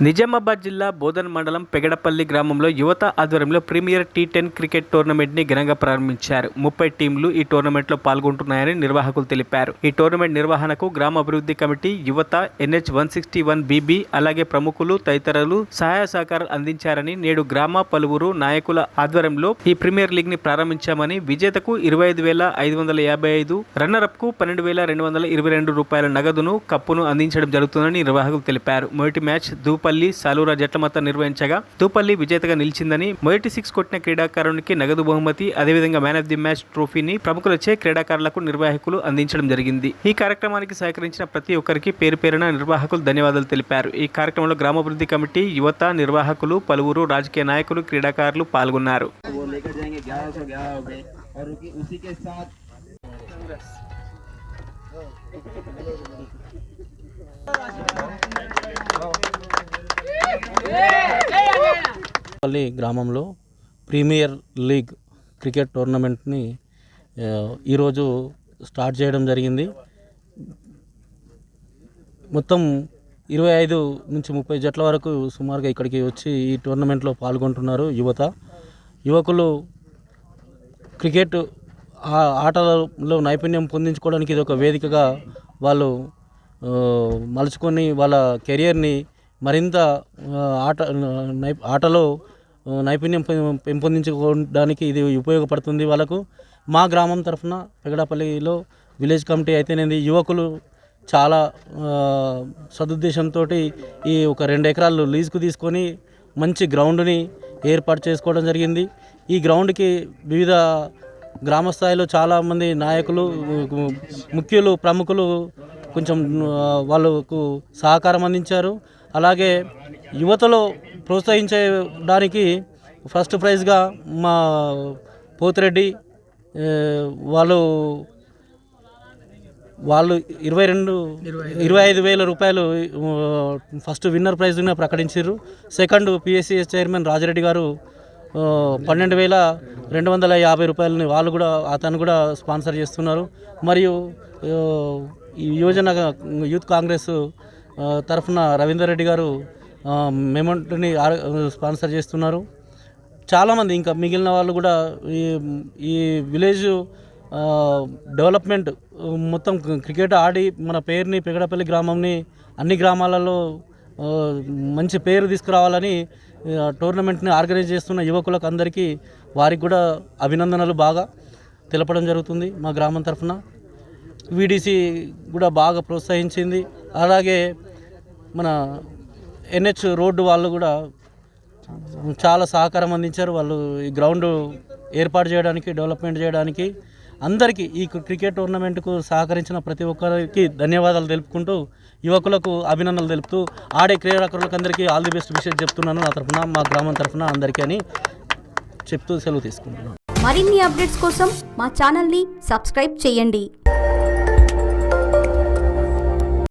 నిజామాబాద్ జిల్లా బోధన్ మండలం పెగడపల్లి గ్రామంలో యువత ఆధ్వర్యంలో ప్రీమియర్ T10 క్రికెట్ టోర్నమెంట్ ని ఘనంగా ప్రారంభించారు. 30 టీంలు ఈ టోర్నమెంట్ లో పాల్గొంటున్నాయని నిర్వాహకులు తెలిపారు. ఈ టోర్నమెంట్ నిర్వహణకు గ్రామ అభివృద్ధి కమిటీ, యువత, NH-161BB అలాగే ప్రముఖులు తదితరులు సహాయ సహకారాలు అందించారని, నేడు గ్రామ పలువురు నాయకుల ఆధ్వర్యంలో ఈ ప్రీమియర్ లీగ్ ని ప్రారంభించామని, విజేతకు 25,555, రన్నరప్ కు 12,222 రూపాయల నగదును, కప్పును అందించడం జరుగుతుందని నిర్వాహకులు తెలిపారు. మొదటి మ్యాచ్ దూపల్లి సాలూరా జట్ల మధ్య నిర్వహించగా దూపల్లి విజేతగా నిలిచిందని, మొదటి 6 కొట్టిన క్రీడాకారునికి నగదు బహుమతి, అదేవిధంగా మ్యాన్ ఆఫ్ ది మ్యాచ్ ట్రోఫీని ప్రముఖులచే క్రీడాకారులకు నిర్వాహకులు అందించడం జరిగింది. ఈ కార్యక్రమానికి సహకరించిన ప్రతి ఒక్కరికి పేరు పేరున నిర్వాహకులు ధన్యవాదాలు తెలిపారు. ఈ కార్యక్రమంలో గ్రామాభివృద్ధి కమిటీ, యువత, నిర్వాహకులు, పలువురు రాజకీయ నాయకులు, క్రీడాకారులు పాల్గొన్నారు. పల్లి గ్రామంలో ప్రీమియర్ లీగ్ క్రికెట్ టోర్నమెంట్ని ఈరోజు స్టార్ట్ చేయడం జరిగింది. మొత్తం 25 నుంచి 30 జట్ల వరకు సుమారుగా ఇక్కడికి వచ్చి ఈ టోర్నమెంట్లో పాల్గొంటున్నారు యువకులు. క్రికెట్ ఆటలలో నైపుణ్యం పొందించుకోవడానికి ఇది ఒక వేదికగా వాళ్ళు మలుచుకొని వాళ్ళ కెరియర్ని మరింత ఆటలో నైపుణ్యం పెంపొందించుకోవడానికి ఇది ఉపయోగపడుతుంది వాళ్ళకు. మా గ్రామం తరఫున పెగడపల్లిలో విలేజ్ కమిటీ అయితేనేది యువకులు చాలా సదుద్దేశంతో ఈ ఒక 2 ఎకరాలు లీజుకు తీసుకొని మంచి గ్రౌండ్ని ఏర్పాటు చేసుకోవడం జరిగింది. ఈ గ్రౌండ్కి వివిధ గ్రామ స్థాయిలో చాలామంది నాయకులు, ముఖ్యులు, ప్రముఖులు కొంచెం వాళ్ళకు సహకారం అందించారు. అలాగే యువతలో ప్రోత్సహించడానికి ఫస్ట్ ప్రైజ్గా మా పోతిరెడ్డి వాళ్ళు 25,000 రూపాయలు ఫస్ట్ విన్నర్ ప్రైజ్గా ప్రకటించారు. సెకండ్ PSCS చైర్మన్ రాజరెడ్డి గారు 12,250 రూపాయలని అతను కూడా స్పాన్సర్ చేస్తున్నారు. మరియు ఈ యువజన యూత్ కాంగ్రెస్ తరఫున రవీందర్ రెడ్డి గారు మెమెంట్ని స్పాన్సర్ చేస్తున్నారు. చాలామంది ఇంకా మిగిలిన వాళ్ళు కూడా ఈ విలేజ్ డెవలప్మెంట్ మొత్తం క్రికెట్ ఆడి మన పేరుని, పెగడపల్లి గ్రామంని అన్ని గ్రామాలలో మంచి పేరు తీసుకురావాలని టోర్నమెంట్ని ఆర్గనైజ్ చేస్తున్న యువకులకు అందరికీ వారికి కూడా అభినందనలు బాగా తెలపడం జరుగుతుంది. మా గ్రామం తరఫున VDC కూడా బాగా ప్రోత్సహించింది. అలాగే మన NH రోడ్డు వాళ్ళు కూడా చాలా సహకారం అందించారు. వాళ్ళు ఈ గ్రౌండ్ ఏర్పాటు చేయడానికి, డెవలప్మెంట్ చేయడానికి అందరికీ ఈ క్రికెట్ టోర్నమెంట్కు సహకరించిన ప్రతి ఒక్కరికి ధన్యవాదాలు తెలుపుకుంటూ, యువకులకు అభినందనలు తెలుపుతూ, ఆడే క్రీడాకారులకు అందరికీ ఆల్ ది బెస్ట్ విషయం చెప్తున్నాను నా తరఫున, మా గ్రామం తరఫున అందరికీ అని చెప్తూ సెలవు తీసుకుంటున్నాను. మరిన్ని అప్డేట్స్ కోసం మా ఛానల్ని సబ్స్క్రైబ్ చేయండి.